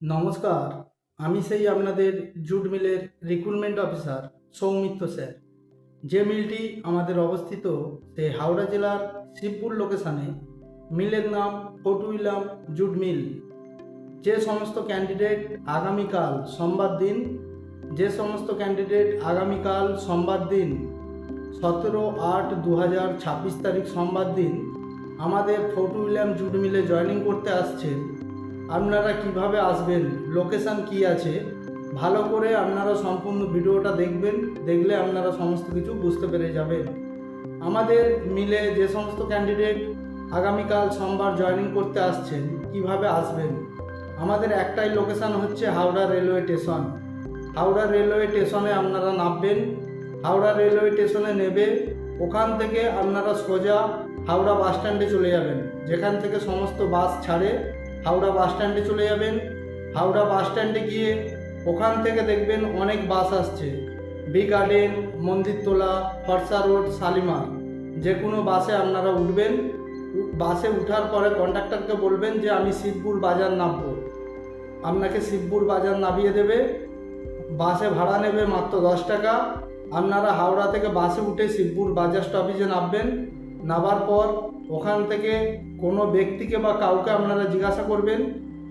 নমস্কার, আমি সেই আপনাদের জুট মিলের রিক্রুটমেন্ট অফিসার সৌমিত্র স্যার। যে মিলটি আমাদের অবস্থিত সেই হাওড়া জেলার শিবপুর লোকেশানে। মিলের নাম ফোর্ট উইলিয়াম জুট মিল। যে সমস্ত ক্যান্ডিডেট আগামীকাল সোমবার দিন যে সমস্ত ক্যান্ডিডেট আগামীকাল সোমবার দিন 17/8/2026 তারিখ সোমবার দিন আমাদের ফোর্ট উইলিয়াম জুট মিলে জয়েনিং করতে আসছেন, আপনারা কিভাবে আসবেন, লোকেশান কি আছে, ভালো করে আপনারা সম্পূর্ণ ভিডিওটা দেখবেন। দেখলে আপনারা সমস্ত কিছু বুঝতে পেরে যাবেন। আমাদের মিলে যে সমস্ত ক্যান্ডিডেট আগামীকাল সোমবার জয়েনিং করতে আসছেন, কিভাবে আসবেন, আমাদের একটাই লোকেশান হচ্ছে Howrah railway station. Howrah railway স্টেশনে আপনারা নামবেন। হাওড়া রেলওয়ে স্টেশনে নেবে, ওখান থেকে আপনারা সোজা হাওড়া বাস স্ট্যান্ডে চলে যাবেন। যেখান থেকে সমস্ত বাস ছাড়ে হাওড়া বাস স্ট্যান্ডে চলে যাবেন। হাওড়া বাস স্ট্যান্ডে গিয়ে ওখান থেকে দেখবেন অনেক বাস আসছে, B garden, Mandirtala, Foreshore road, Shalimar. যে কোনো বাসে আপনারা উঠবেন। বাসে উঠার পরে কন্ডাক্টরকে বলবেন যে আমি শিবপুর বাজার নামবো। আপনাকে শিবপুর বাজার নামিয়ে দেবে। বাসে ভাড়া নেবে মাত্র 10 টাকা। আপনারা হাওড়া থেকে বাসে উঠে শিবপুর বাজার স্টপেজে নামবেন। নামার পর ওখান থেকে কোনো ব্যক্তিকে বা কাউকে আপনারা জিজ্ঞাসা করবেন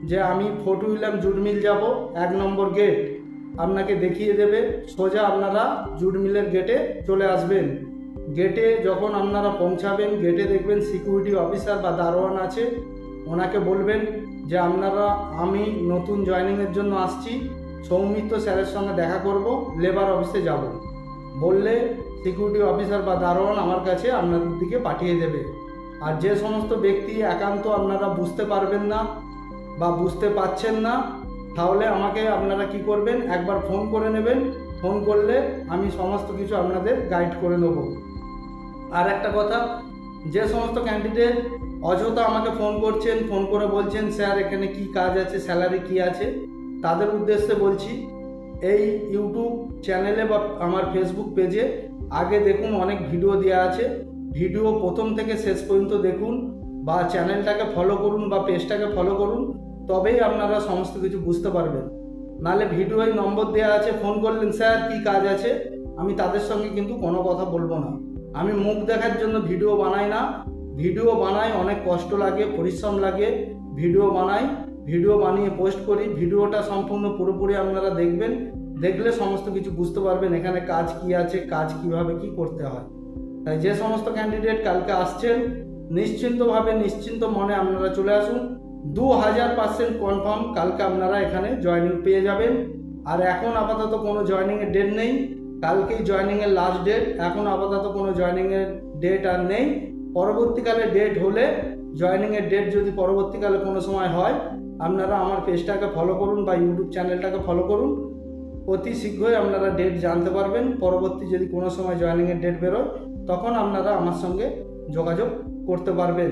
যে আমি ফোর্ট উইলিয়াম জুট মিল যাব, 1 নম্বর গেট। আপনাকে দেখিয়ে দেবে। সোজা আপনারা জুট মিলের গেটে চলে আসবেন। গেটে যখন আপনারা পৌঁছাবেন, গেটে দেখবেন সিকিউরিটি অফিসার বা দারোয়ান আছে। ওনাকে বলবেন যে আমি নতুন জয়েনিংয়ের জন্য আসছি, সৌমিত্র স্যারের সঙ্গে দেখা করব, লেবার অফিসে যাব। বললে সিকিউরিটি অফিসার বা দারোয়ান আমার কাছে আপনাদের দিকে পাঠিয়ে দেবে। আর যে সমস্ত ব্যক্তি একান্ত আপনারা বুঝতে পারবেন না বা বুঝতে পারছেন না, তাহলে আমাকে আপনারা কি করবেন, একবার ফোন করে নেবেন। ফোন করলে আমি সমস্ত কিছু আপনাদের গাইড করে নেব। আর একটা কথা, যে সমস্ত ক্যান্ডিডেট অযথা আমাকে ফোন করছেন, ফোন করে বলছেন স্যার এখানে কি কাজ আছে, স্যালারি কি আছে, তাদের উদ্দেশ্যে বলছি, এই ইউটিউব চ্যানেলে বা আমার ফেসবুক পেজে আগে দেখুন, অনেক ভিডিও দেওয়া আছে। ভিডিও প্রথম থেকে শেষ পর্যন্ত দেখুন, বা চ্যানেলটাকে ফলো করুন বা পেজটাকে ফলো করুন, তবেই আপনারা সমস্ত কিছু বুঝতে পারবেন। নাহলে ভিডিওয় নম্বর দেওয়া আছে, ফোন করলেন স্যার কি কাজ আছে, আমি তাদের সঙ্গে কিন্তু কোনো কথা বলবো না। আমি মুখ দেখার জন্য ভিডিও বানাই না। ভিডিও বানাই, অনেক কষ্ট লাগে, পরিশ্রম লাগে, ভিডিও বানাই, ভিডিও বানিয়ে পোস্ট করি। ভিডিওটা সম্পূর্ণ পুরোপুরি আপনারা দেখবেন। দেখলে সমস্ত কিছু বুঝতে পারবেন এখানে কাজ কি আছে, কাজ কিভাবে কি করতে হয়। তাই যে সমস্ত ক্যান্ডিডেট কালকে আসছেন, নিশ্চিন্তভাবে নিশ্চিন্ত মনে আপনারা চলে আসুন। 2000% কনফার্ম কালকে আপনারা এখানে জয়েনিং পেয়ে যাবেন। আর এখন আপাতত কোনো জয়েনিংয়ের ডেট নেই। কালকেই জয়েনিংয়ের লাস্ট ডেট। এখন আপাতত কোনো জয়েনিংয়ের ডেট আর নেই। পরবর্তীকালে ডেট হলে, জয়েনিংয়ের ডেট যদি পরবর্তীকালে কোনো সময় হয়, আপনারা আমার পেজটাকে ফলো করুন বা ইউটিউব চ্যানেলটাকে ফলো করুন। অতি শীঘ্রই আপনারা ডেট জানতে পারবেন। পরবর্তী যদি কোনো সময় জয়েনিংয়ের ডেট বেরোয়, তখন আপনারা আমার সঙ্গে যোগাযোগ করতে পারবেন।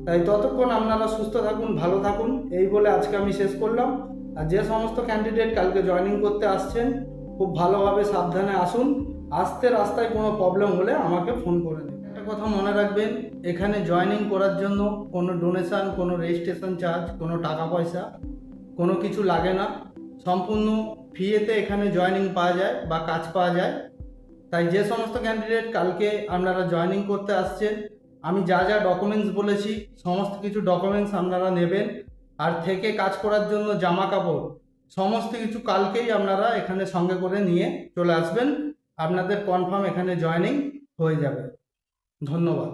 তাই ততক্ষণ আপনারা সুস্থ থাকুন, ভালো থাকুন, এই বলে আজকে আমি শেষ করলাম। আর যে সমস্ত ক্যান্ডিডেট কালকে জয়েনিং করতে আসছেন, খুব ভালোভাবে সাবধানে আসুন। আসতে রাস্তায় কোনো প্রবলেম হলে আমাকে ফোন করে দেবেন। একটা কথা মনে রাখবেন, এখানে জয়েনিং করার জন্য কোনো ডোনেশান, কোনো রেজিস্ট্রেশন চার্জ, কোনো টাকা পয়সা কোনো কিছু লাগে না। সম্পূর্ণ ফ্রিতে এখানে জয়েনিং পাওয়া যায় বা কাজ পাওয়া যায়। তাই যে সমস্ত ক্যান্ডিডেট কালকে আপনারা জয়েনিং করতে আসছেন, আমি যা যা ডকুমেন্টস বলেছি সমস্ত কিছু ডকুমেন্টস আপনারা নেবেন। আর থেকে কাজ করার জন্য জামা কাপড় সমস্ত কিছু কালকেই আপনারা এখানে সঙ্গে করে নিয়ে চলে আসবেন। আপনাদের কনফার্ম এখানে জয়েনিং হয়ে যাবে। ধন্যবাদ।